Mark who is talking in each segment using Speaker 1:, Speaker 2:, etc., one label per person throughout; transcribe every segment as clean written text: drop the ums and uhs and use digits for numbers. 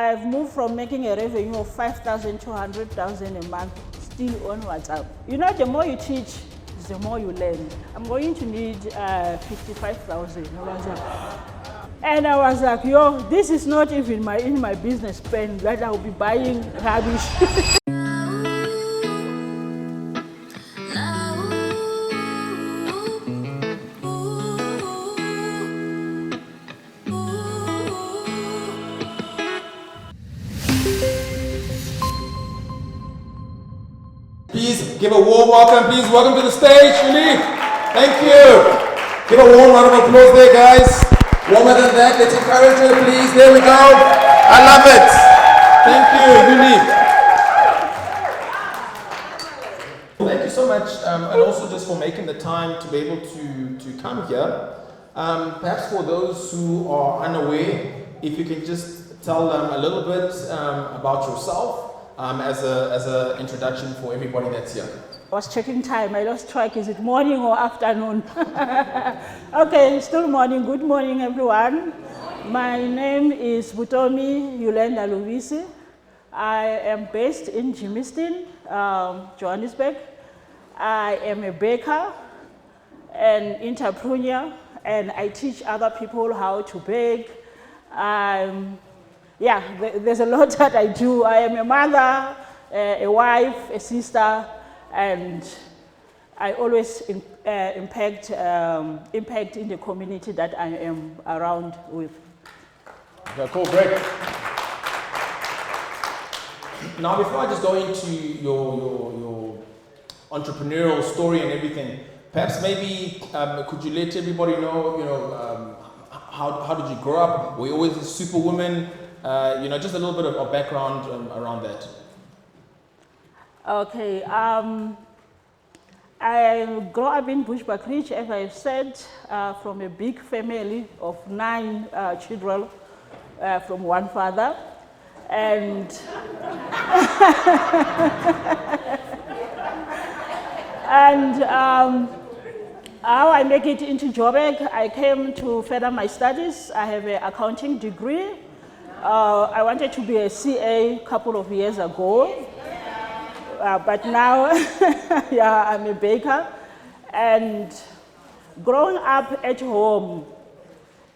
Speaker 1: I've moved from making a revenue of 5,000 to 100,000 a month still on WhatsApp. You know, the more you teach, the more you learn. I'm going to need 55,000 on WhatsApp. And I was like, yo, this is not even in my business plan that I'll be buying rubbish.
Speaker 2: Please give a warm welcome. Please welcome to the stage, Unique. Thank you. Give a warm round of applause there, guys. Warmer than that. Let's encourage her, please. There we go. I love it. Thank you, Unique. Thank you so much, and also just for making the time to be able to come here. Perhaps for those who are unaware, if you can just tell them a little bit about yourself. As an introduction for everybody that's here.
Speaker 1: I was checking time. I lost track. Is it morning or afternoon? Okay, still morning. Good morning, everyone. My name is Butomi Yolanda Luvisi. I am based in Germiston, Johannesburg. I am a baker, an entrepreneur, and I teach other people how to bake. Yeah, there's a lot that I do. I am a mother, a wife, a sister, and I always impact in the community that I am around with.
Speaker 2: Okay, cool, great. Now, before I just go into your entrepreneurial story and everything, perhaps maybe could you let everybody know, how did you grow up? Were you always a superwoman? Just a little bit of background around that.
Speaker 1: Okay, I grew up in Bushbuckridge, as I said, from a big family of 9 children from one father. And, how I make it into Joburg, I came to further my studies. I have an accounting degree. I wanted to be a CA a couple of years ago, but now yeah, I'm a baker. And growing up at home,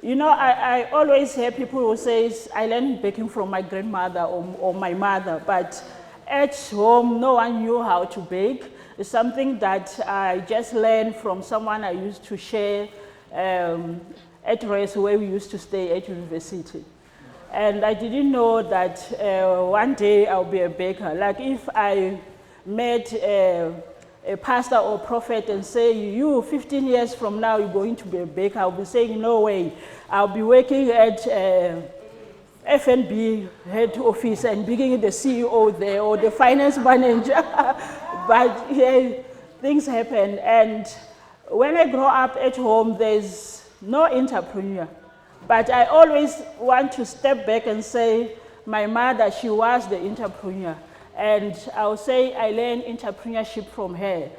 Speaker 1: I always hear people who say, I learned baking from my grandmother or my mother, but at home, no one knew how to bake. It's something that I just learned from someone I used to share at Race, where we used to stay at university. And I didn't know that one day I'll be a baker. Like if I met a pastor or prophet and say, you 15 years from now you're going to be a baker, I'll be saying, no way. I'll be working at FNB head office and being the CEO there or the finance manager. But yeah, things happen. And when I grow up at home, there's no entrepreneur. But I always want to step back and say, my mother, she was the entrepreneur. And I'll say I learned entrepreneurship from her.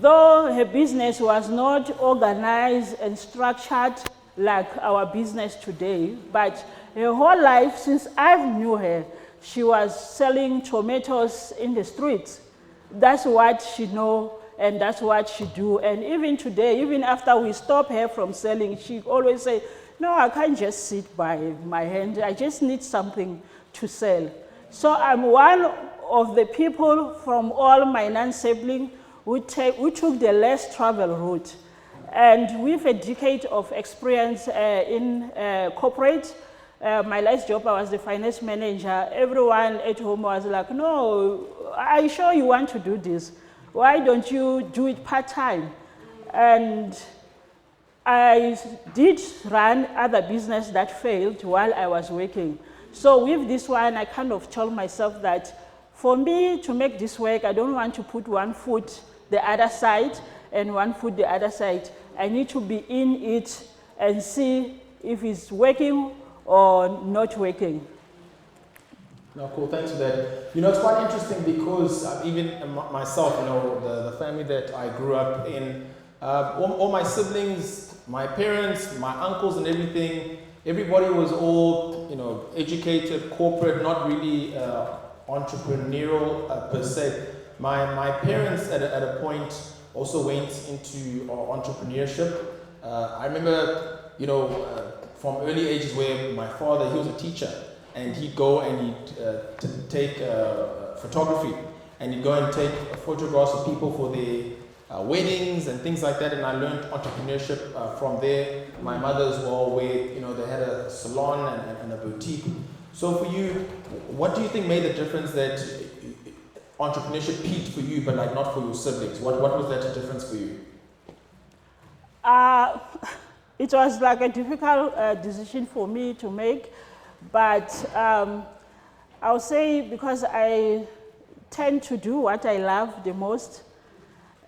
Speaker 1: Though her business was not organized and structured like our business today, but her whole life, since I knew her, she was selling tomatoes in the streets. That's what she knows and that's what she do. And even today, even after we stop her from selling, she always say, no, I can't just sit by my hand. I just need something to sell. So I'm one of the people from all my 9 siblings who took the less travel route. And with a decade of experience in corporate, my last job, I was the finance manager. Everyone at home was like, no, are you sure you want to do this? Why don't you do it part-time? And I did run other business that failed while I was working. So with this one, I kind of told myself that for me to make this work, I don't want to put one foot the other side and one foot the other side. I need to be in it and see if it's working or not working.
Speaker 2: No, cool, thanks for that. It's quite interesting because even myself, the family that I grew up in, all my siblings, my parents, my uncles and everything, everybody was all, educated, corporate, not really entrepreneurial per se. My parents at a point also went into entrepreneurship. I remember, from early ages where my father, he was a teacher, and he'd go and he'd take photography, and he'd go and take photographs of people for their weddings and things like that, and I learned entrepreneurship from there. My mother as well, where they had a salon and a boutique. So for you, what do you think made the difference that entrepreneurship peaked for you, but like not for your siblings? What was that difference for you?
Speaker 1: It was like a difficult decision for me to make, but I'll say because I tend to do what I love the most,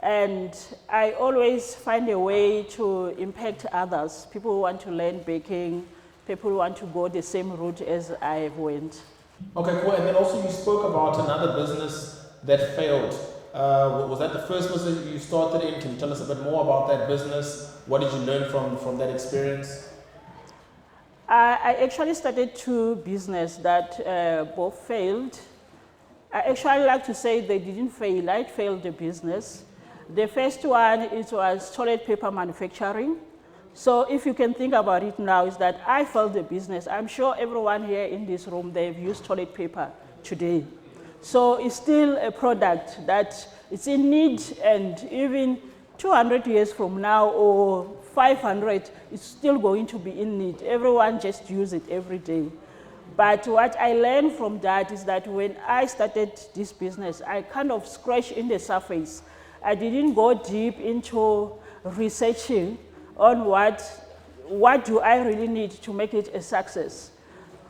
Speaker 1: and I always find a way to impact others. People who want to learn baking, people who want to go the same route as I went.
Speaker 2: Okay, cool. And then also you spoke about another business that failed. Was that the first business you started in? Can you tell us a bit more about that business? What did you learn from that experience?
Speaker 1: I actually started two businesses that both failed. I actually like to say they didn't fail, I failed the business. The first one, it was toilet paper manufacturing. So if you can think about it now, is that I failed the business. I'm sure everyone here in this room, they've used toilet paper today. So it's still a product that it's in need, and even 200 years from now or 500, it's still going to be in need. Everyone just use it every day. But what I learned from that is that when I started this business, I kind of scratched in the surface. I didn't go deep into researching on what do I really need to make it a success.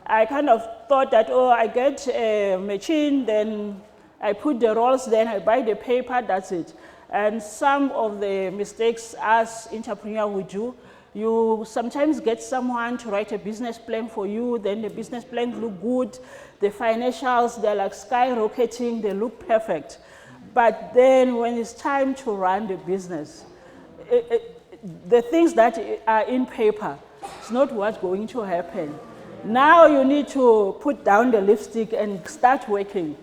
Speaker 1: I kind of thought that, I get a machine, then I put the rolls, then I buy the paper, that's it. And some of the mistakes as entrepreneurs we do, you sometimes get someone to write a business plan for you, then the business plan look good, the financials, they're like skyrocketing, they look perfect. But then when it's time to run the business, the things that are in paper, it's not what's going to happen. Now you need to put down the lipstick and start working.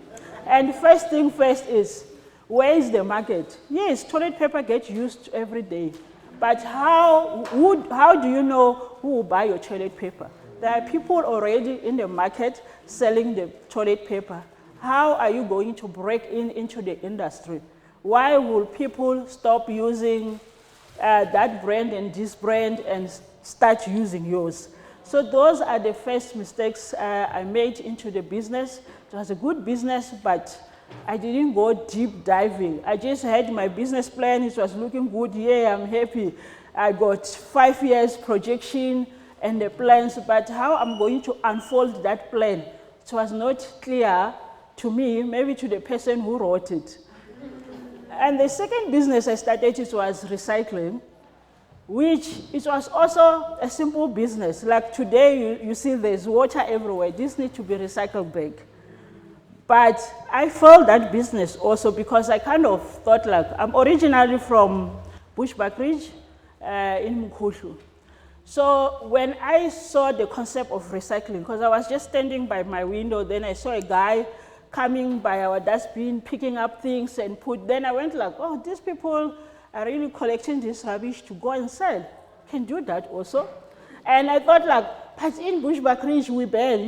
Speaker 1: And first thing first is, where is the market? Yes, toilet paper gets used every day. But how do you know who will buy your toilet paper? There are people already in the market selling the toilet paper. How are you going to break into the industry? Why will people stop using that brand and this brand and start using yours? So those are the first mistakes I made into the business. It was a good business, but I didn't go deep diving. I just had my business plan. It was looking good. Yeah, I'm happy. I got 5 years projection and the plans, but how I'm going to unfold that plan, it was not clear to me, maybe to the person who wrote it. And the second business I started, it was recycling, which it was also a simple business. Like today, you see there's water everywhere. This needs to be recycled back. But I failed that business also because I kind of thought like, I'm originally from Bushbuckridge in Mukhuhlu. So when I saw the concept of recycling, because I was just standing by my window, then I saw a guy coming by our dustbin, picking up things and then I went like, oh, these people are really collecting this rubbish to go and sell. Can do that also. And I thought like, but in Bushbuckridge we burn.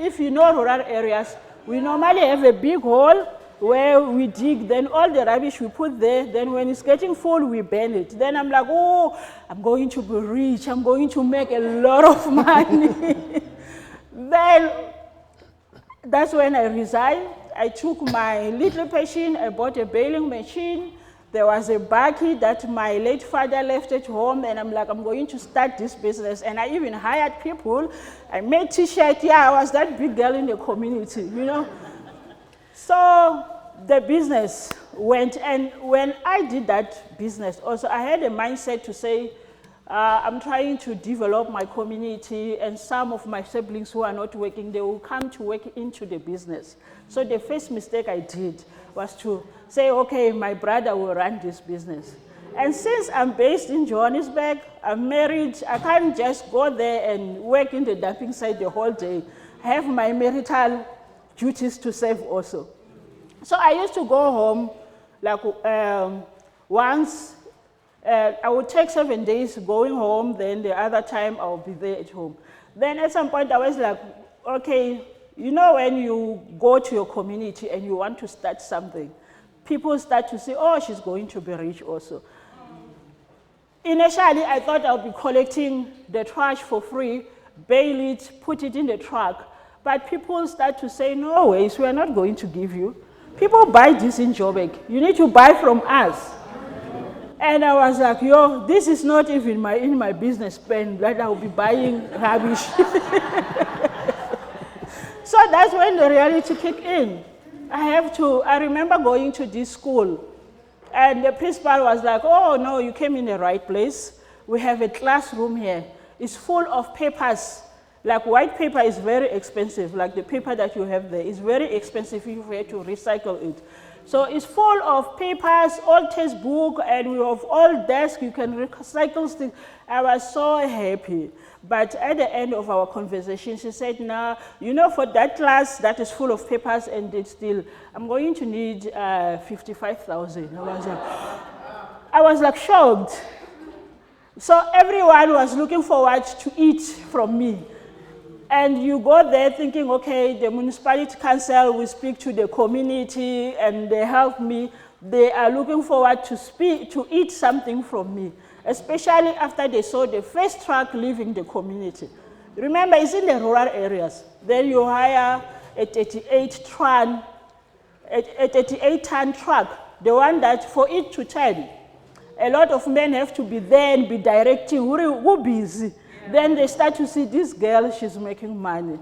Speaker 1: If you know rural areas, we normally have a big hole where we dig, then all the rubbish we put there, then when it's getting full, we burn it. Then I'm like, oh, I'm going to be rich, I'm going to make a lot of money. Then that's when I resigned. I took my little machine, I bought a baling machine. There was a bakkie that my late father left at home, and I'm like, I'm going to start this business. And I even hired people. I made t-shirts. Yeah, I was that big girl in the community, So the business went, and when I did that business also, I had a mindset to say, I'm trying to develop my community, and some of my siblings who are not working, they will come to work into the business. So the first mistake I did was to say, okay, my brother will run this business. And since I'm based in Johannesburg, I'm married, I can't just go there and work in the dumping site the whole day. I have my marital duties to serve also. So I used to go home like once, I would take 7 days going home, then the other time I would be there at home. Then at some point I was like, okay, you know when you go to your community and you want to start something, people start to say, oh, she's going to be rich also. Initially, I thought I would be collecting the trash for free, bail it, put it in the truck. But people start to say, no ways, we are not going to give you. People buy this in Joburg. You need to buy from us. And I was like, yo, this is not even in my business plan that I will be buying rubbish. So that's when the reality kicked in. I remember going to this school, and the principal was like, oh, no, you came in the right place. We have a classroom here. It's full of papers. Like white paper is very expensive, like the paper that you have there is very expensive if you have to recycle it. So it's full of papers, old textbook, and we have all desks, you can recycle things. I was so happy. But at the end of our conversation, she said, nah, you know, for that class that is full of papers and it's still, I'm going to need 55,000. I was like shocked. So everyone was looking forward to eat from me. And you go there thinking, okay, the municipality council will speak to the community and they help me. They are looking forward to eat something from me, especially after they saw the first truck leaving the community. Remember, it's in the rural areas. Then you hire a 38-ton truck, the one that for it to turn, a lot of men have to be there and be directing, who busy. Then they start to see this girl, she's making money.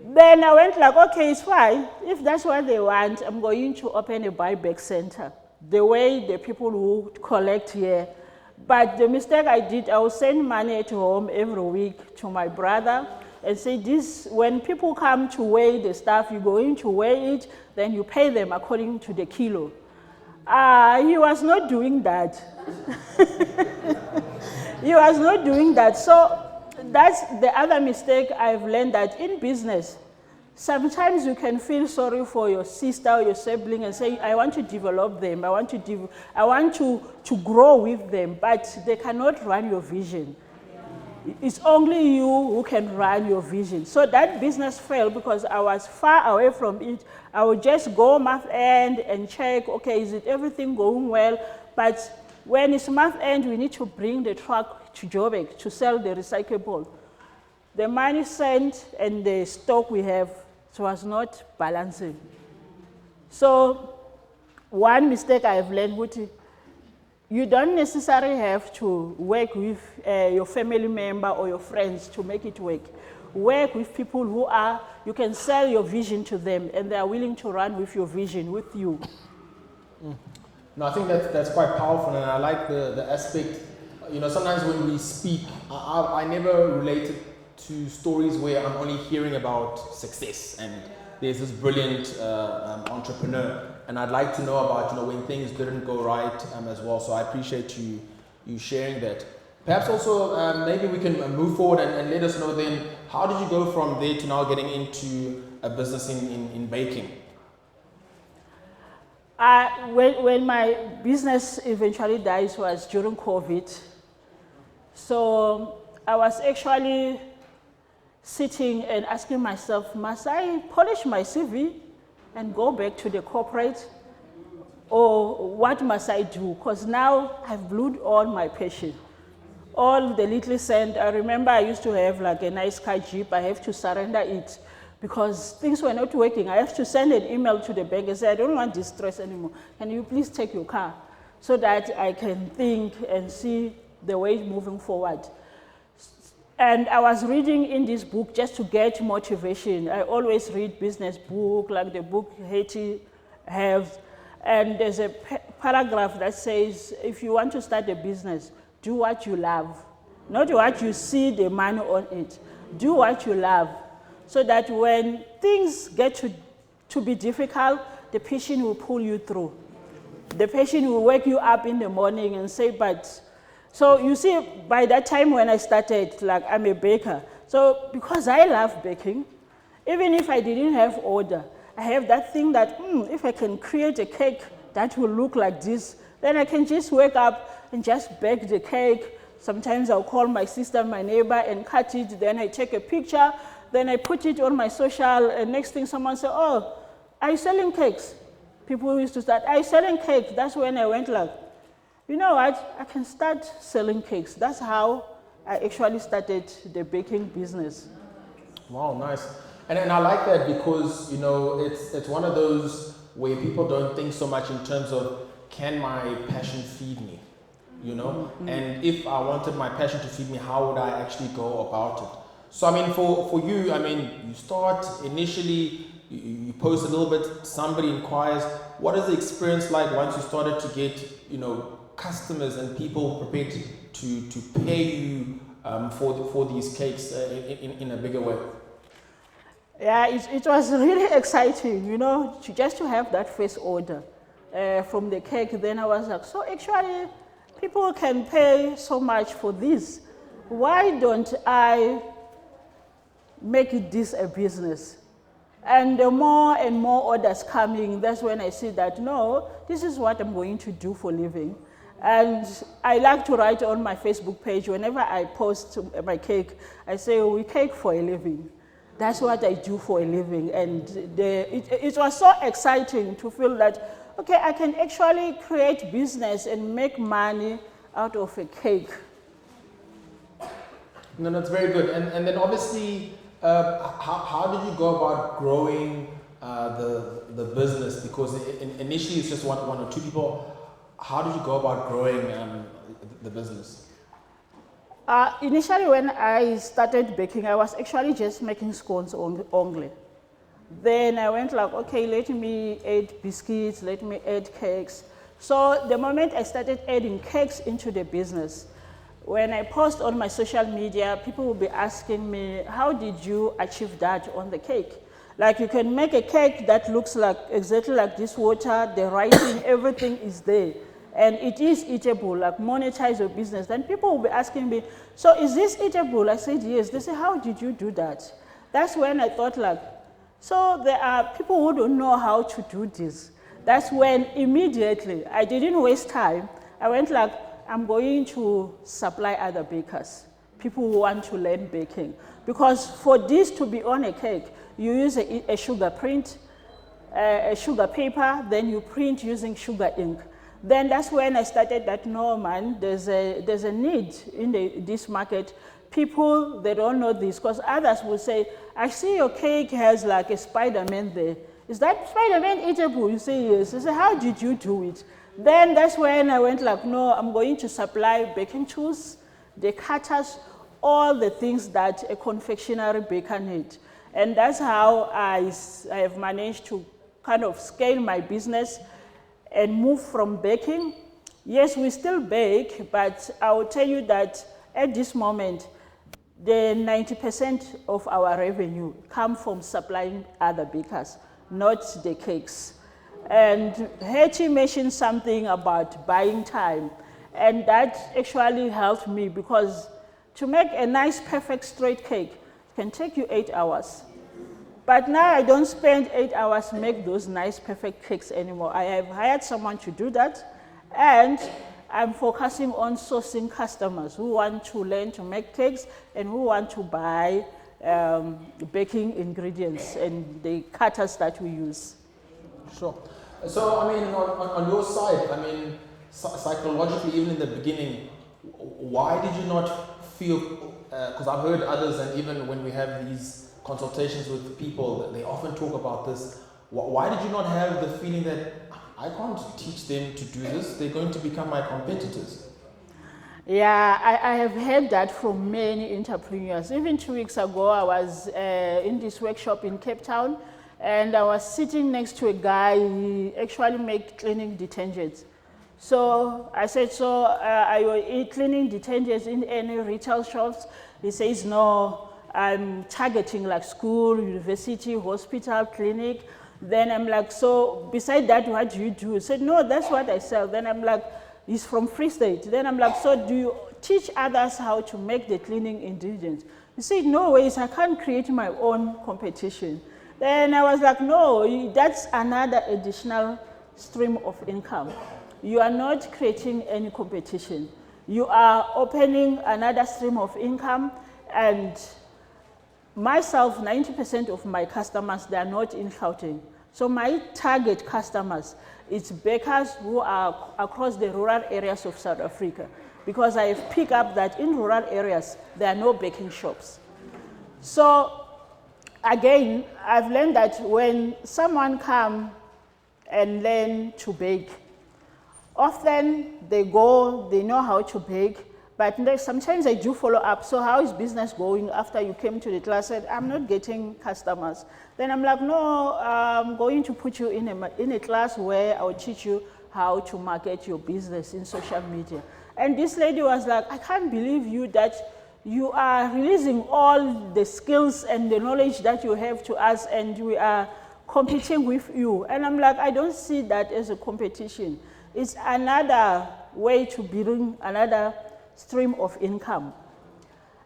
Speaker 1: Then I went like, okay, it's fine. If that's what they want, I'm going to open a buyback center, the way the people who collect here. But the mistake I did, I would send money at home every week to my brother and say, this, when people come to weigh the stuff, you're going to weigh it, then you pay them according to the kilo. He was not doing that. He was not doing that. So that's the other mistake I've learned, that in business, sometimes you can feel sorry for your sister or your sibling and say, I want to develop them, I want to grow with them, but they cannot run your vision. It's only you who can run your vision. So that business failed because I was far away from it. I would just go month end and check, okay, is it everything going well? But when it's month end, we need to bring the truck to Joburg to sell the recyclable. The money sent and the stock we have, it was not balancing. So one mistake I've learned, Wuti, you don't necessarily have to work with your family member or your friends to make it work. Work with people who you can sell your vision to them and they are willing to run with your vision with you.
Speaker 2: No, I think that's quite powerful, and I like the aspect. You know, sometimes when we speak, I never related to stories where I'm only hearing about success and there's this brilliant entrepreneur, and I'd like to know about, you know, when things didn't go right as well. So I appreciate you sharing that. Perhaps also maybe we can move forward and let us know then, how did you go from there to now getting into a business in baking?
Speaker 1: When my business eventually died was during COVID. So I was actually sitting and asking myself, must I polish my CV and go back to the corporate? Or what must I do? Because now I've blew all my passion. All the little cent, I remember I used to have like a nice car Jeep, I have to surrender it because things were not working. I have to send an email to the bank and say, I don't want this stress anymore. Can you please take your car so that I can think and see the way moving forward. And I was reading in this book just to get motivation. I always read business book, like the book Haiti has, and there's a paragraph that says, if you want to start a business, do what you love, not what you see the money on it. Do what you love, so that when things get to be difficult, the passion will pull you through. the patient will wake you up in the morning and say, but, so you see, by that time when I started, like I'm a baker. So because I love baking, even if I didn't have order, I have that thing that if I can create a cake that will look like this, then I can just wake up and just bake the cake. Sometimes I'll call my sister, my neighbor, and cut it. Then I take a picture. Then I put it on my social. And next thing someone said, oh, are you selling cakes? People used to start, are you selling cakes? That's when I went like, you know what? I can start selling cakes. That's how I actually started the baking business.
Speaker 2: Wow, nice. And I like that because, you know, it's one of those where people don't think so much in terms of, can my passion feed me? You know, and if I wanted my passion to feed me, how would I actually go about it? So, I mean, for you, I mean, you start initially, you post a little bit, somebody inquires. What is the experience like once you started to get, you know, customers and people prepared to pay you for these cakes in a bigger way?
Speaker 1: Yeah, it was really exciting, you know, just to have that first order from the cake. Then I was like, so actually, people can pay so much for this. Why don't I make this a business? And the more and more orders coming, that's when I see that, no, this is what I'm going to do for a living. And I like to write on my Facebook page, whenever I post my cake, I say, we cake for a living. That's what I do for a living. And it was so exciting to feel that, okay, I can actually create business and make money out of a cake.
Speaker 2: No, that's very good. And then obviously, how did you go about growing the business? Because initially it's just one or two people. How did you go about growing the business?
Speaker 1: Initially, when I started baking, I was actually just making scones only. Then I went like, okay, let me add biscuits, let me add cakes. So the moment I started adding cakes into the business, when I post on my social media, people will be asking me, how did you achieve that on the cake? Like you can make a cake that looks like exactly like this water, the writing, everything is there. And it is eatable, like monetize your business. Then people will be asking me, so is this eatable? I said, yes. They say, how did you do that? That's when I thought like, so there are people who don't know how to do this. That's when immediately, I didn't waste time. I went like, I'm going to supply other bakers, people who want to learn baking. Because for this to be on a cake, you use a sugar print, a sugar paper, then you print using sugar ink. Then that's when I started that, no man, there's a need in this market. People, they don't know this, because others will say, I see your cake has like a Spider-Man there. Is that Spider-Man eatable? You say yes. I say, how did you do it? Then that's when I went like, no, I'm going to supply baking tools, the cutters, all the things that a confectionery baker needs. And that's how I have managed to kind of scale my business and move from baking. Yes, we still bake, but I will tell you that at this moment, the 90% of our revenue come from supplying other bakers, not the cakes. And Hetty mentioned something about buying time, and that actually helped me because to make a nice, perfect straight cake can take you 8 hours. But now I don't spend 8 hours to make those nice, perfect cakes anymore. I have hired someone to do that, and I'm focusing on sourcing customers who want to learn to make cakes and who want to buy baking ingredients and the cutters that we use.
Speaker 2: Sure. So, I mean, on your side, I mean, psychologically, even in the beginning, why did you not feel, because I've heard others, and even when we have these consultations with people, they often talk about this. Why did you not have the feeling that I can't teach them to do this, they're going to become my competitors?
Speaker 1: Yeah, I have heard that from many entrepreneurs. Even 2 weeks ago, I was in this workshop in Cape Town, and I was sitting next to a guy, he actually makes cleaning detergents. So I said, so are you cleaning detergents in any retail shops? He says, no, I'm targeting like school, university, hospital, clinic. Then I'm like, so beside that, what do you do? He said, no, that's what I sell. Then I'm like, he's from Free State. Then I'm like, so do you teach others how to make the cleaning ingredients? He said, no ways, I can't create my own competition. Then I was like, no, that's another additional stream of income. You are not creating any competition. You are opening another stream of income, and myself, 90% of my customers, they are not in Gauteng. So my target customers, it's bakers who are across the rural areas of South Africa, because I have picked up that in rural areas, there are no baking shops. So again, I've learned that when someone comes and learn to bake, often they go, they know how to bake, but sometimes I do follow up. So how is business going after you came to the class? I said, I'm not getting customers. Then I'm like, no, I'm going to put you in a class where I'll teach you how to market your business in social media. And this lady was like, I can't believe you that you are releasing all the skills and the knowledge that you have to us, and we are competing with you. And I'm like, I don't see that as a competition. It's another way to bring another stream of income.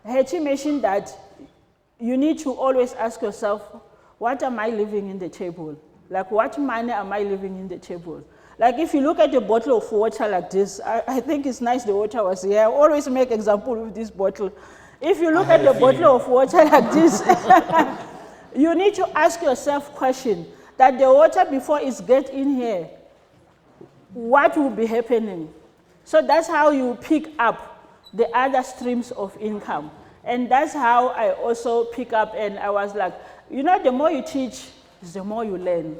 Speaker 1: Hetty mentioned that you need to always ask yourself, what am I leaving in the table? Like, what money am I leaving in the table? Like, if you look at a bottle of water like this, I think it's nice the water was here. I always make example with this bottle. If you look at the bottle of water like this, you need to ask yourself question, that the water before it gets in here, what will be happening? So that's how you pick up the other streams of income. And that's how I also pick up, and I was like, you know, the more you teach, the more you learn.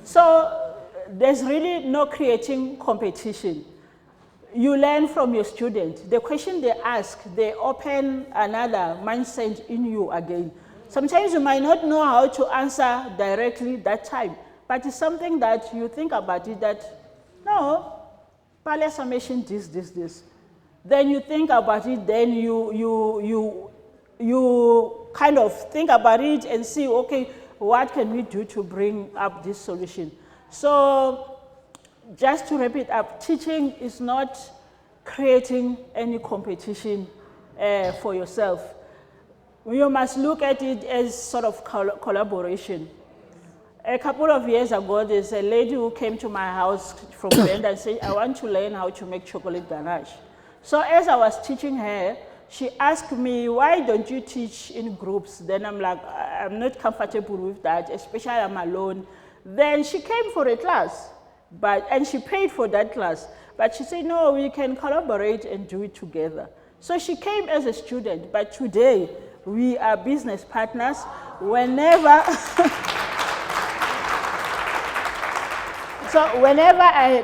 Speaker 1: So there's really no creating competition. You learn from your students. The question they ask, they open another mindset in you again. Sometimes you might not know how to answer directly that time, but it's something that you think about it that, no, Pale summation this. Then you think about it, then you kind of think about it and see, okay, what can we do to bring up this solution? So just to wrap it up, teaching is not creating any competition for yourself. You must look at it as sort of collaboration. A couple of years ago, there's a lady who came to my house from Brenda and said, I want to learn how to make chocolate ganache. So as I was teaching her, she asked me, why don't you teach in groups? Then I'm like, I'm not comfortable with that, especially I'm alone. Then she came for a class, and she paid for that class. But she said, no, we can collaborate and do it together. So she came as a student, but today we are business partners. Whenever,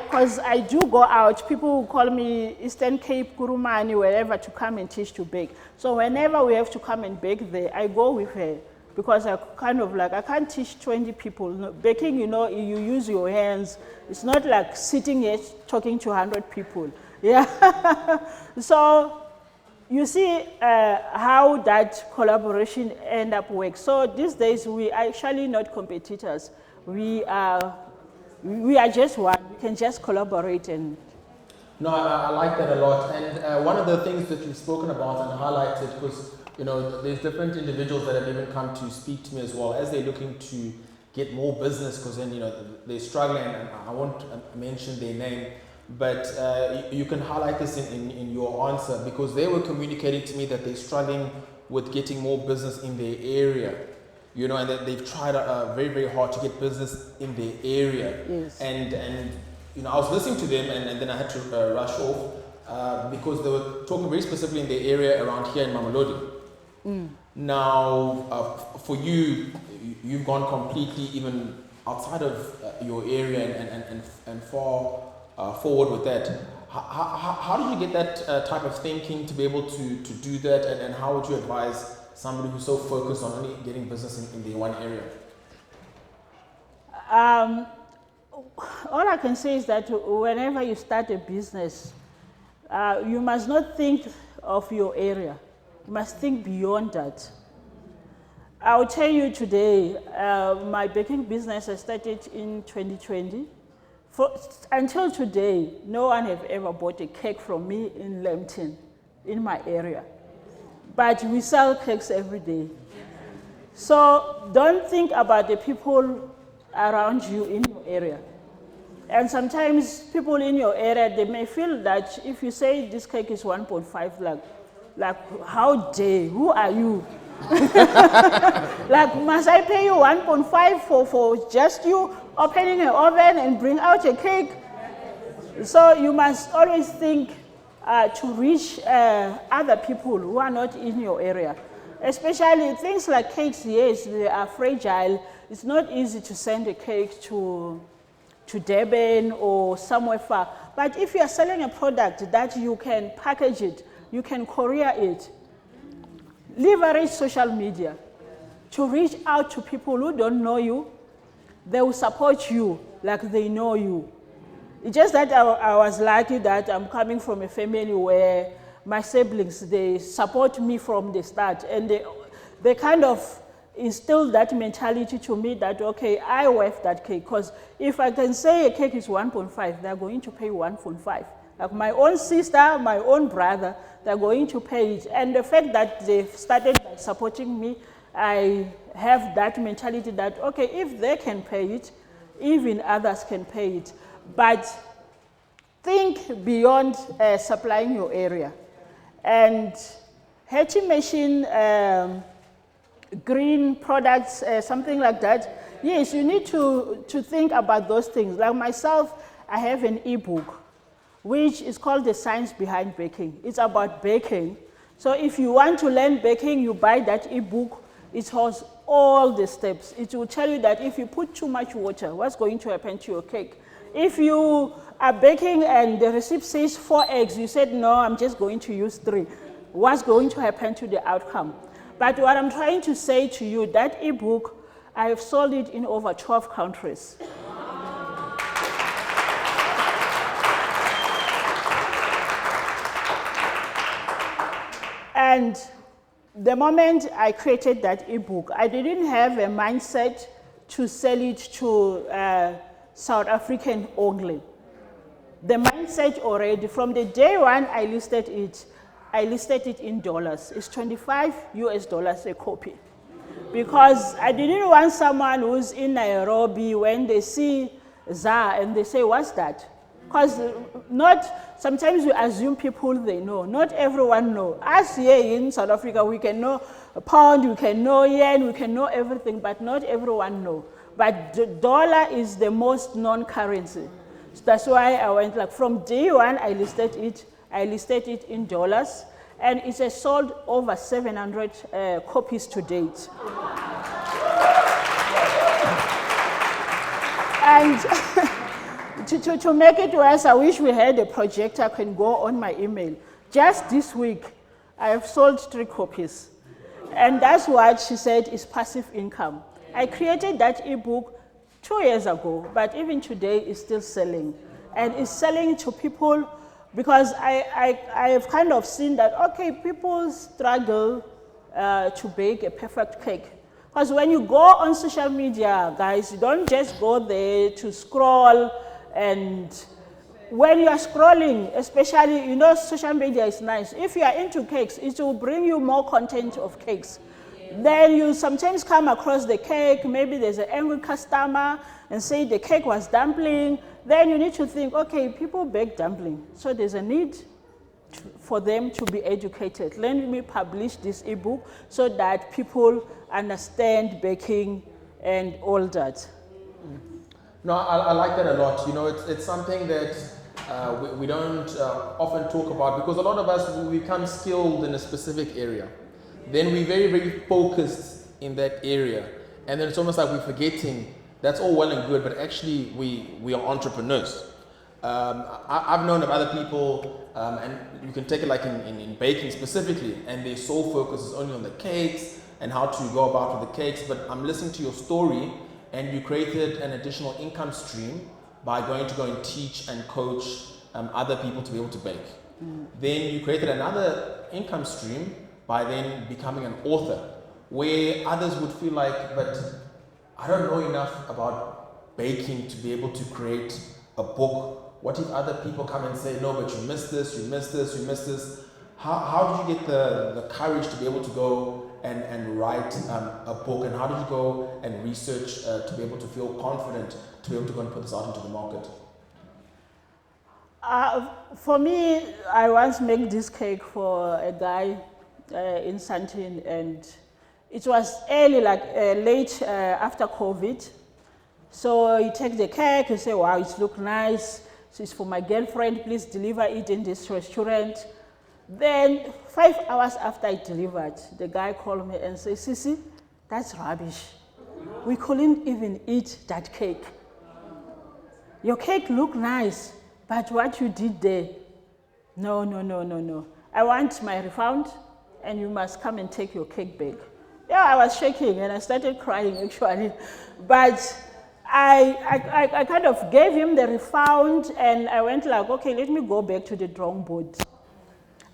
Speaker 1: because I do go out, people will call me Eastern Cape, Kurumani, wherever to come and teach to bake. So whenever we have to come and bake there, I go with her. Because I kind of like, I can't teach 20 people. Baking, you know, you use your hands. It's not like sitting here talking to 100 people. Yeah. So you see how that collaboration end up works. So these days, we are actually not competitors. We are just one. We can just collaborate and.
Speaker 2: No, I like that a lot. And one of the things that you've spoken about and highlighted was, you know, there's different individuals that have even come to speak to me as well as they're looking to get more business, because then, you know, they're struggling, and I won't mention their name, but you can highlight this in your answer, because they were communicating to me that they're struggling with getting more business in their area, you know, and that they've tried very, very hard to get business in their area.
Speaker 1: Yes.
Speaker 2: And you know, I was listening to them, and then I had to rush off because they were talking very specifically in the area around here in Mamelodi. Now, for you, you've gone completely even outside of your area and far forward with that. How did you get that type of thinking to be able to do that, and how would you advise somebody who's so focused on only getting business in the one area?
Speaker 1: All I can say is that whenever you start a business, you must not think of your area. You must think beyond that. I'll tell you today, my baking business I started in 2020. Until today, no one have ever bought a cake from me in Lambton, in my area. But we sell cakes every day. So don't think about the people around you in your area. And sometimes people in your area, they may feel that if you say this cake is 1.5, like how dare, who are you? Like, must I pay you 1.5 for just you opening an oven and bring out a cake? So you must always think to reach other people who are not in your area. Especially things like cakes, yes, they are fragile. It's not easy to send a cake to Durban or somewhere far. But if you are selling a product that you can package it, you can courier it, leverage social media to reach out to people who don't know you. They will support you like they know you. It's just that I was lucky that I'm coming from a family where my siblings, they support me from the start, and they kind of instilled that mentality to me that, okay, I worth that cake, because if I can say a cake is 1.5, they're going to pay 1.5. Like my own sister, my own brother, they're going to pay it. And the fact that they've started by supporting me, I have that mentality that, okay, if they can pay it, even others can pay it. But think beyond supplying your area. And hatching machine, green products, something like that, yes, you need to think about those things. Like myself, I have an ebook, which is called The Science Behind Baking. It's about baking. So if you want to learn baking, you buy that ebook. It has all the steps. It will tell you that if you put too much water, what's going to happen to your cake? If you are baking and the recipe says 4 eggs, you said, no, I'm just going to use 3. What's going to happen to the outcome? But what I'm trying to say to you, that ebook, I have sold it in over 12 countries. And the moment I created that ebook, I didn't have a mindset to sell it to South African only. The mindset already, from the day one I listed it in dollars. It's $25 a copy. Because I didn't want someone who's in Nairobi, when they see ZA and they say, what's that? Because sometimes we assume people they know. Not everyone knows. Us here in South Africa, we can know pound, we can know yen, we can know everything, but not everyone knows. But the dollar is the most known currency. So that's why I went, like, from day one, I listed it in dollars, and it has sold over 700 copies to date. And to make it worse, I wish we had a projector I can go on my email. Just this week, I have sold 3 copies. And that's what she said is passive income. I created that ebook 2 years ago, but even today it's still selling. And it's selling to people because I have kind of seen that, okay, people struggle to bake a perfect cake. Because when you go on social media, guys, you don't just go there to scroll. And when you are scrolling, especially, you know, social media is nice. If you are into cakes, it will bring you more content of cakes. Then you sometimes come across the cake, maybe there's an angry customer and say the cake was dumpling. Then you need to think, okay, people bake dumpling, so there's a need for them to be educated. Let me publish this ebook so that people understand baking and all that.
Speaker 2: No, I like that a lot. You know, it's something that we don't often talk about, because a lot of us, we become skilled in a specific area. Then we're very, very focused in that area. And then it's almost like we're forgetting that's all well and good, but actually we are entrepreneurs. I've known of other people, and you can take it like in baking specifically, and their sole focus is only on the cakes and how to go about with the cakes. But I'm listening to your story, and you created an additional income stream by going and teach and coach other people to be able to bake. Then you created another income stream by then becoming an author where others would feel like, but I don't know enough about baking to be able to create a book. What if other people come and say, no, but you missed this, you missed this, you missed this? How did you get the courage to be able to go and write a book, and how did you go and research to be able to feel confident to be able to go and put this out into the market?
Speaker 1: For me, I once made this cake for a guy in Sandton, and it was early, like late after COVID. So he takes the cake and say, wow, it looks nice. So it's for my girlfriend, please deliver it in this restaurant. Then 5 hours after I delivered, the guy called me and said, Sisi, that's rubbish. We couldn't even eat that cake. Your cake looked nice, but what you did there, no, no, no, no, no. I want my refund, and you must come and take your cake back. Yeah, I was shaking and I started crying actually. But I kind of gave him the refund, and I went like, okay, let me go back to the drawing board.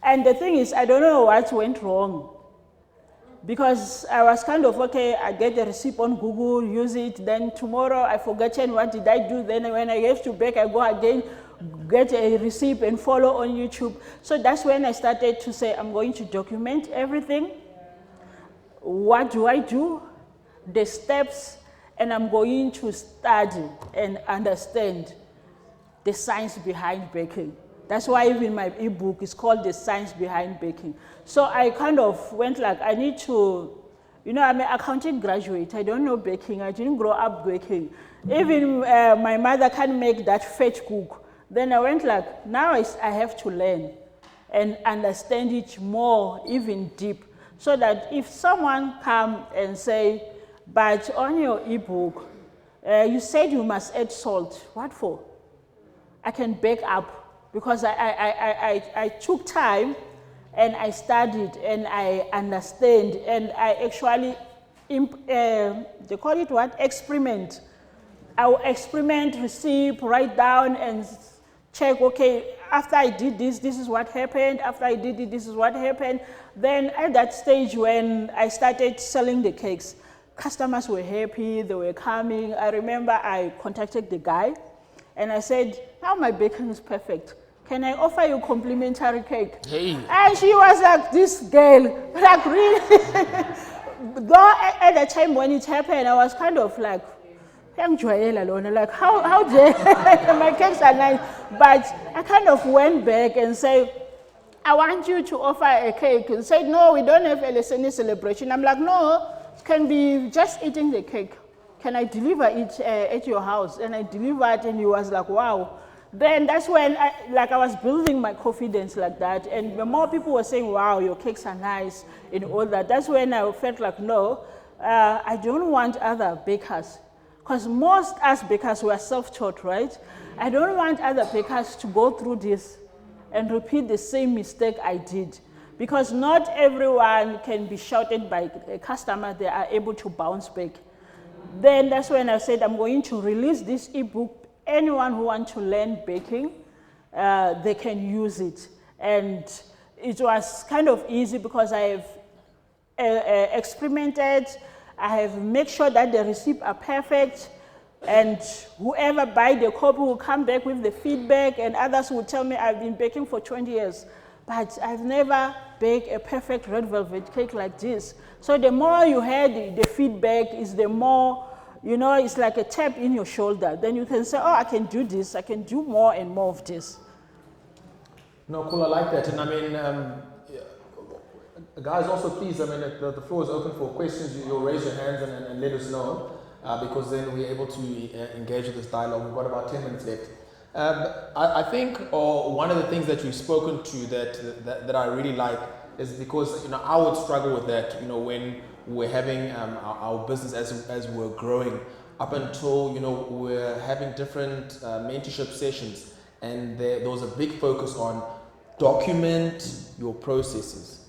Speaker 1: And the thing is, I don't know what went wrong. Because I was kind of, okay, I get the receipt on Google, use it, then tomorrow I forgotten what did I do, then when I have to back, I go again, get a receipt and follow on YouTube. So that's when I started to say, I'm going to document everything. What do I do? The steps, and I'm going to study and understand the science behind baking. That's why even my ebook is called The Science Behind Baking. So I kind of went like, I need to, you know, I'm an accounting graduate. I don't know baking. I didn't grow up baking. Even my mother can't make that fat cook. Then I went like, now I have to learn and understand it more, even deep. So that if someone come and say, but on your ebook, you said you must add salt. What for? I can back up. Because I took time and I studied and I understand, and I actually, they call it what? Experiment. I will experiment, receive, write down and check, okay, after I did this, this is what happened. After I did it, this is what happened. Then at that stage when I started selling the cakes, customers were happy, they were coming. I remember I contacted the guy and I said, now my baking is perfect. Can I offer you complimentary cake? Hey. And she was like, this girl, like really. Though at the time when it happened, I was kind of like, like how dare my cakes are nice. But I kind of went back and said, I want you to offer a cake. And said, no, we don't have any celebration. I'm like, no, it can be just eating the cake. Can I deliver it at your house? And I delivered, and he was like, wow. Then that's when I was building my confidence like that, and the more people were saying, wow, your cakes are nice and all that, that's when I felt like, no, I don't want other bakers, because most us bakers were self-taught, right? I don't want other bakers to go through this and repeat the same mistake I did, because not everyone can be shouted by a customer, they are able to bounce back. Then that's when I said, I'm going to release this ebook. Anyone who wants to learn baking, they can use it. And it was kind of easy because I have experimented, I have made sure that the recipes are perfect, and whoever buys the copy will come back with the feedback, and others will tell me I've been baking for 20 years, but I've never baked a perfect red velvet cake like this. So the more you hear the feedback is the more, you know, it's like a tap in your shoulder. Then you can say, oh, I can do this. I can do more and more of this.
Speaker 2: No, cool. I like that. And I mean, guys, also please, I mean, the floor is open for questions. You'll raise your hands and let us know, because then we're able to engage with this dialogue. We've got about 10 minutes left. I think one of the things that you've spoken to that I really like is because, you know, I would struggle with that, you know, when we're having our business as we're growing, up until, you know, we're having different mentorship sessions, and there was a big focus on document your processes,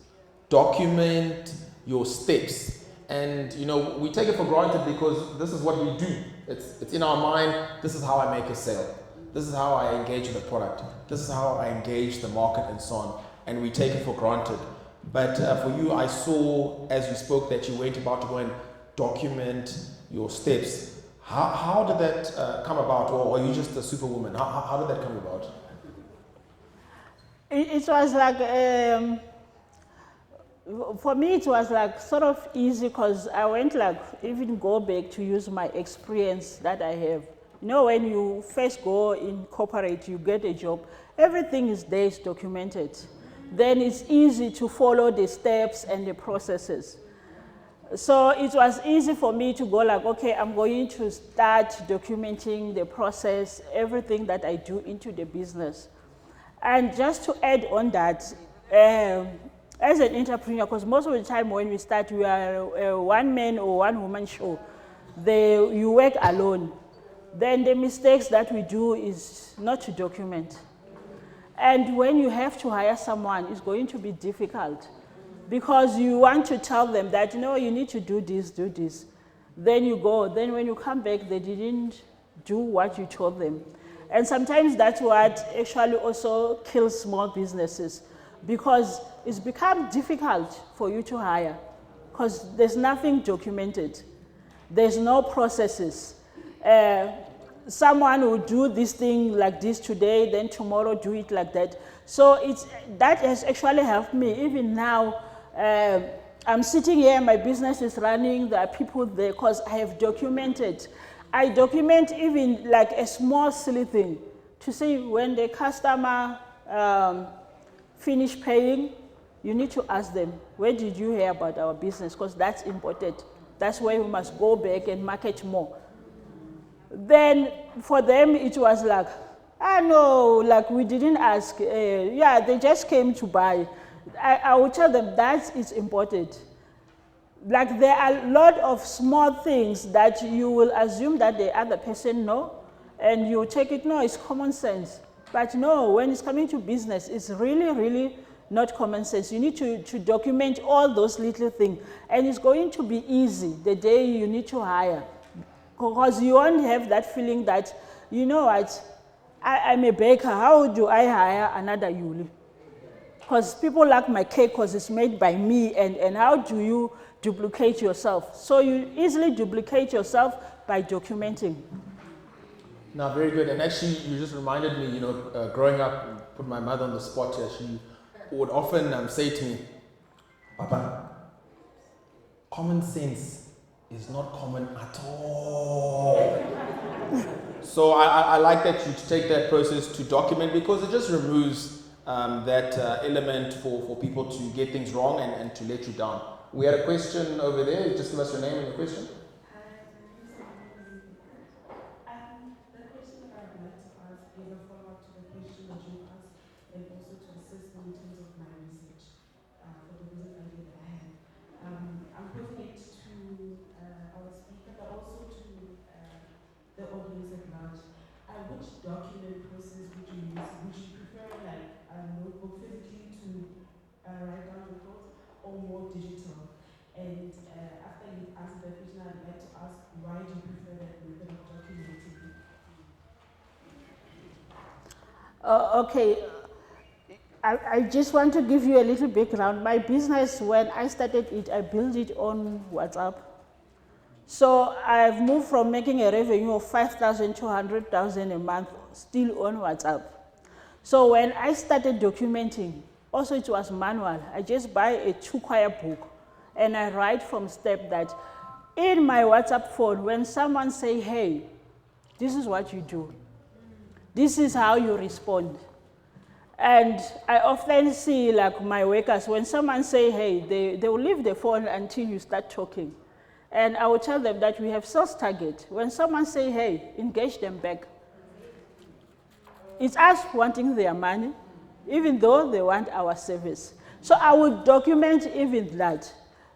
Speaker 2: document your steps. And, you know, we take it for granted because this is what we do. It's in our mind, this is how I make a sale. This is how I engage with the product. This is how I engage the market and so on. And we take it for granted. But for you, I saw as you spoke that you went about to go and document your steps. How did that come about, or are you just a superwoman? How did that come about?
Speaker 1: It was like, for me it was like sort of easy because I went like even go back to use my experience that I have. You know, when you first go in corporate, you get a job, everything is there, is documented. Then it's easy to follow the steps and the processes. So it was easy for me to go like, okay, I'm going to start documenting the process, everything that I do into the business. And just to add on that, as an entrepreneur, because most of the time when we start, we are a one-man or one-woman show. You work alone. Then the mistakes that we do is not to document. And when you have to hire someone, it's going to be difficult because you want to tell them that, you know, you need to do this, do this. Then you go. Then when you come back, they didn't do what you told them. And sometimes that's what actually also kills small businesses because it's become difficult for you to hire because there's nothing documented. There's no processes. Someone will do this thing like this today, then tomorrow do it like that. So that has actually helped me. Even now, I'm sitting here, my business is running, there are people there because I have documented. I document even like a small silly thing to see when the customer finish paying, you need to ask them, where did you hear about our business? Because that's important. That's why we must go back and market more. Then for them, it was like, no, like we didn't ask. Yeah, they just came to buy. I would tell them that is important. Like there are a lot of small things that you will assume that the other person know, and you take it, no, it's common sense. But no, when it's coming to business, it's really, really not common sense. You need to document all those little things. And it's going to be easy the day you need to hire. Because you won't have that feeling that, you know what, I'm a baker, how do I hire another Yuli? Because people like my cake because it's made by me, and how do you duplicate yourself? So you easily duplicate yourself by documenting.
Speaker 2: Now, very good. And actually, you just reminded me, you know, growing up, put my mother on the spot here, she would often say to me, Papa, common sense is not common at all. So I like that you take that process to document because it just removes that element for people to get things wrong and to let you down. We had a question over there. Just give us your name and your question.
Speaker 3: The question that I would like to ask is a follow-up to the question that you asked and also to assist me in terms of my research for the business idea that I had. I'm putting it to our speaker, but also to the audience at large. Which document process would you use? Would you prefer like a notebook physically to write down your thoughts, or more digital? And after you've answered that question, I'd like to ask, why do you prefer that method of documenting?
Speaker 1: Okay, I just want to give you a little background. My business, when I started it, I built it on WhatsApp. So I've moved from making a revenue of 5,000 to 100,000 a month, still on WhatsApp. So when I started documenting, also it was manual. I just buy a 2-quire book and I write from step that in my WhatsApp phone, when someone say, hey, this is what you do. This is how you respond. And I often see like my workers, when someone say, hey, they will leave the phone until you start talking. And I will tell them that we have sales target. When someone say, hey, engage them back. It's us wanting their money, even though they want our service. So I would document even that.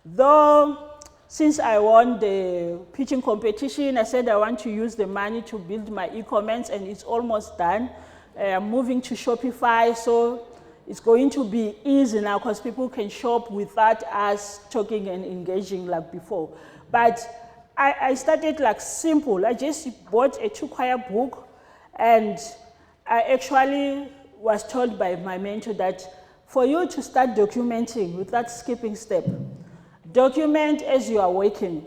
Speaker 1: Though, since I won the pitching competition, I said I want to use the money to build my e-commerce, and it's almost done. I'm moving to Shopify, so it's going to be easy now because people can shop without us talking and engaging like before. But I started like simple. I just bought a 2-quire book, and I actually was told by my mentor that for you to start documenting without skipping step, document as you are working.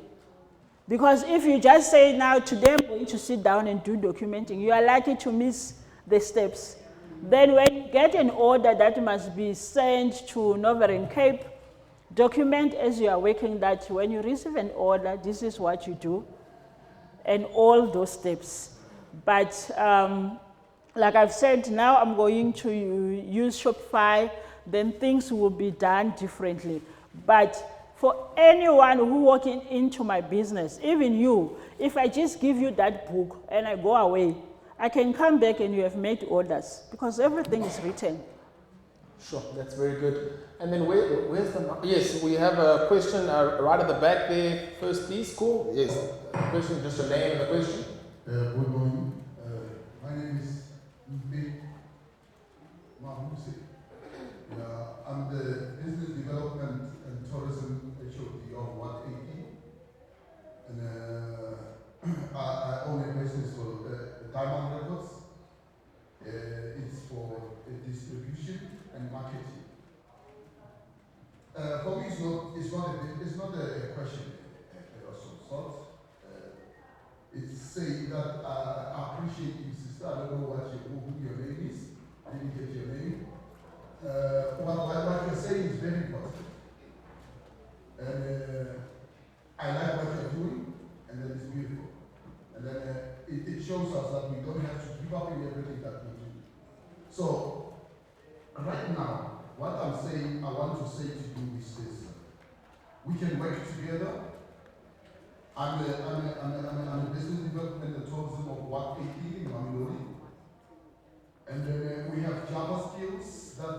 Speaker 1: Because if you just say now, today I'm going to sit down and do documenting, you are likely to miss the steps. Then when you get an order that must be sent to Northern Cape, document as you are working that when you receive an order, this is what you do, and all those steps. But like I've said, now I'm going to use Shopify, then things will be done differently. But for anyone who walking into my business, even you, if I just give you that book and I go away, I can come back and you have made orders because everything is written.
Speaker 2: Sure, that's very good. And then where's the... Yes, we have a question right at the back there. First, please. Cool. Yes. Question, just your name and the question.
Speaker 4: Good morning. My name is Mbe Mahuse. I'm the Business Development and Tourism HOD of 180. And I own a business for Diamond Records. It's for distribution and marketing. For me, it's not a question of some sort. It's saying that I appreciate you, sister. I don't know who your name is. I didn't get your name. What you're saying is very important. And I like what you're doing, and that is beautiful. And then it shows us that we don't have to give up in everything that we do. So, right now, what I'm saying, I want to say to you is this. We can work together. I'm a business development and tourism of 180 in Mamelodi. And then we have Java skills that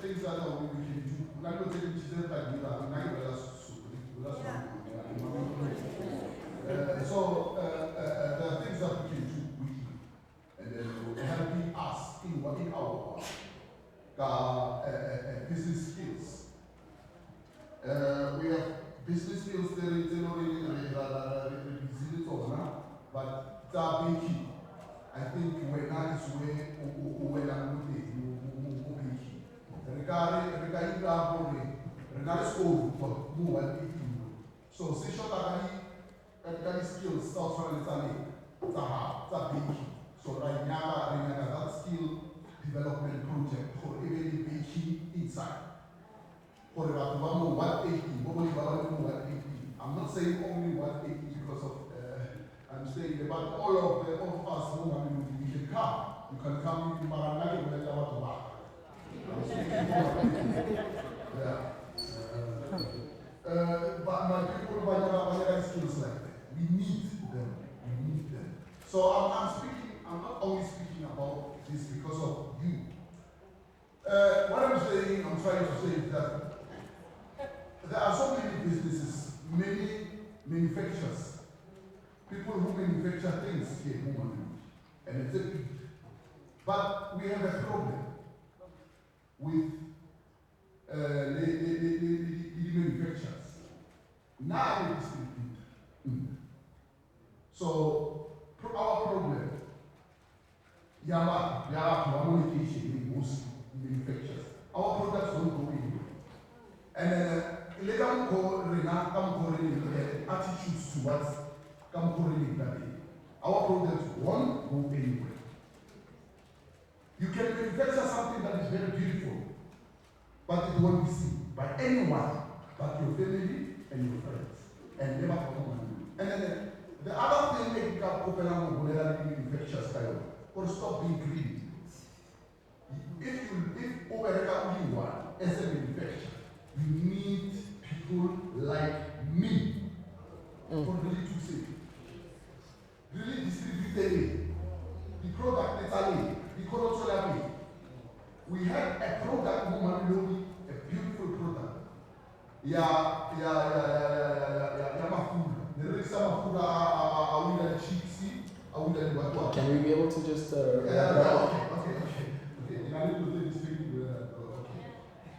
Speaker 4: things that we can do. I'm not telling you that we are nine so there are things that we can do weekly. And then helping us in our business skills. We have business skills there in but Tabiki, I think when that is where I'm looking, regarding school, but more than so, skills starts from Tabiki. So, right now, that skill development project for even baking inside. For about 180, I'm not saying only 180 because of I'm saying about all of us we can come. You can come in Maranagi and let our work. Yeah. But my people are skills like that. We need them. We need them. So I'm not only speaking about this because of you. What I'm trying to say is that there are so many businesses, many manufacturers, people who manufacture things here, and it's a big. But we have a problem with the manufacturers. Now it is repeat. So our problem, communication with most manufacturers. Our products don't go anywhere. And let them call attitudes towards our products won't go anywhere. You can manufacture something that is very beautiful, but it won't be seen by anyone but your family and your friends, and never for anyone. And then the other thing they can open up manufacturers or stop being greedy. If overcome you one as a manufacturer, you need people like me for really to say, really distribute the product that's the product. We have a product, a beautiful product. There is some food,
Speaker 2: Can we be able to just...
Speaker 4: okay.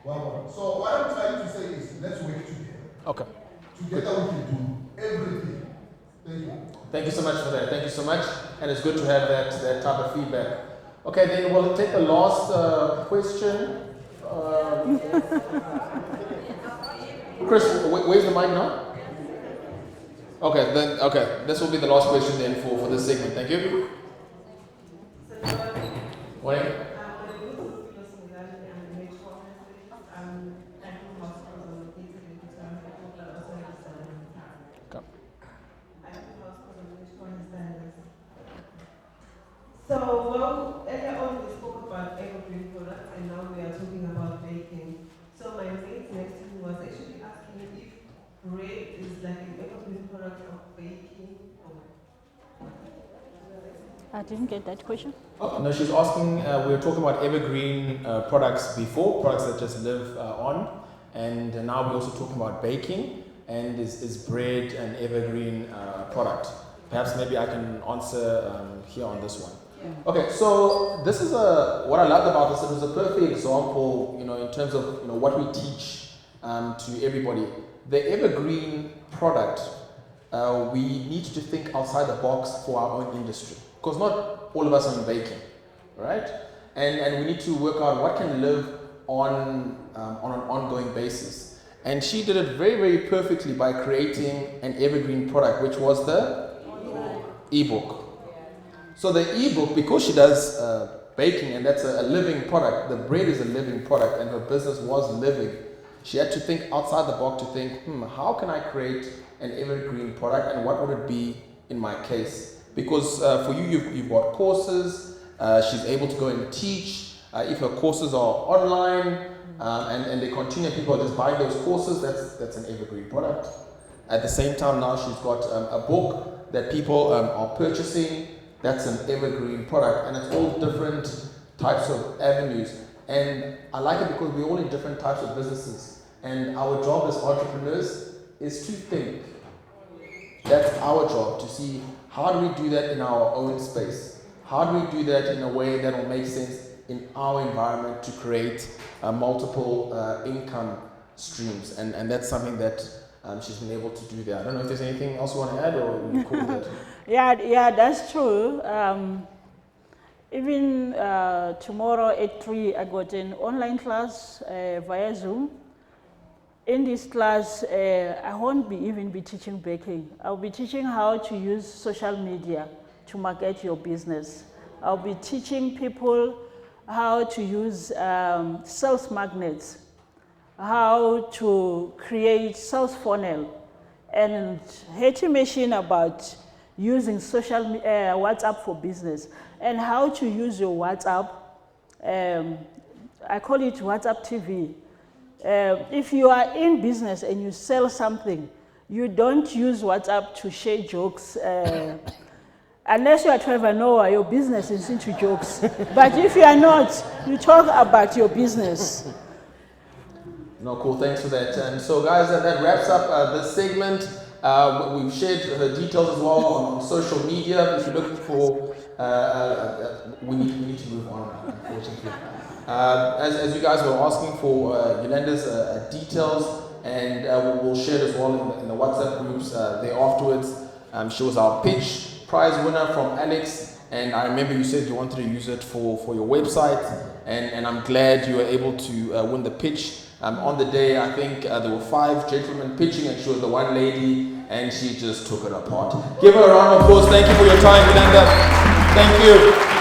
Speaker 4: Wow. So what I'm trying to say is, let's work together.
Speaker 2: Okay.
Speaker 4: Together we can do everything. Thank you.
Speaker 2: Thank you so much for that. Thank you so much. And it's good to have that type of feedback. Okay, then we'll take the last question Chris, where's the mic now? Okay, then this will be the last question then for this segment. Thank you. Morning.
Speaker 3: So, well, earlier on we spoke about evergreen products and now we are talking about baking. So my mate next to me was actually asking if bread is like an evergreen product of baking or...
Speaker 1: I didn't get that question.
Speaker 2: Oh, no, she's asking, we were talking about evergreen products before, products that just live on, and now we're also talking about baking, and is bread an evergreen product? Perhaps maybe I can answer here on this one. Okay, so this is what I loved about this. It was a perfect example, in terms of what we teach to everybody. The evergreen product, we need to think outside the box for our own industry, because not all of us are in baking, right? And we need to work out what can live on an ongoing basis. And she did it very, very perfectly by creating an evergreen product, which was the ebook. So the ebook, because she does baking, and that's a living product, the bread is a living product, and her business was living, she had to think outside the box to think, how can I create an evergreen product, and what would it be in my case? Because for you've got courses, she's able to go and teach. If her courses are online and they continue, people are just buying those courses, that's an evergreen product. At the same time, now she's got a book that people are purchasing. That's an evergreen product, and it's all different types of avenues. And I like it because we're all in different types of businesses, and our job as entrepreneurs is to think. That's our job, to see how do we do that in our own space? How do we do that in a way that will make sense in our environment to create multiple income streams? And that's something that she's been able to do there. I don't know if there's anything else you want to add, or you cool with that?
Speaker 1: Yeah, that's true. Even tomorrow at 3, I got an online class via Zoom. In this class, I won't even be teaching baking. I'll be teaching how to use social media to market your business. I'll be teaching people how to use sales magnets, how to create sales funnel, and Hetty mentioned about using social WhatsApp for business, and how to use your WhatsApp. I call it WhatsApp TV. If you are in business and you sell something, you don't use WhatsApp to share jokes. Unless you are Trevor Noah, your business is into jokes. But if you are not, you talk about your business.
Speaker 2: No, cool, thanks for that. And so guys, that wraps up this segment. We've shared her details as well on social media. If you're looking for, we need to move on, unfortunately. As you guys were asking for Yolanda's details, and we'll share it as well in the WhatsApp groups there afterwards. She was our pitch prize winner from Alex, and I remember you said you wanted to use it for your website, and I'm glad you were able to win the pitch. On the day, I think there were 5 gentlemen pitching, and she was the one lady, and she just took it apart. Give her a round of applause. Thank you for your time, Yolanda. Thank you.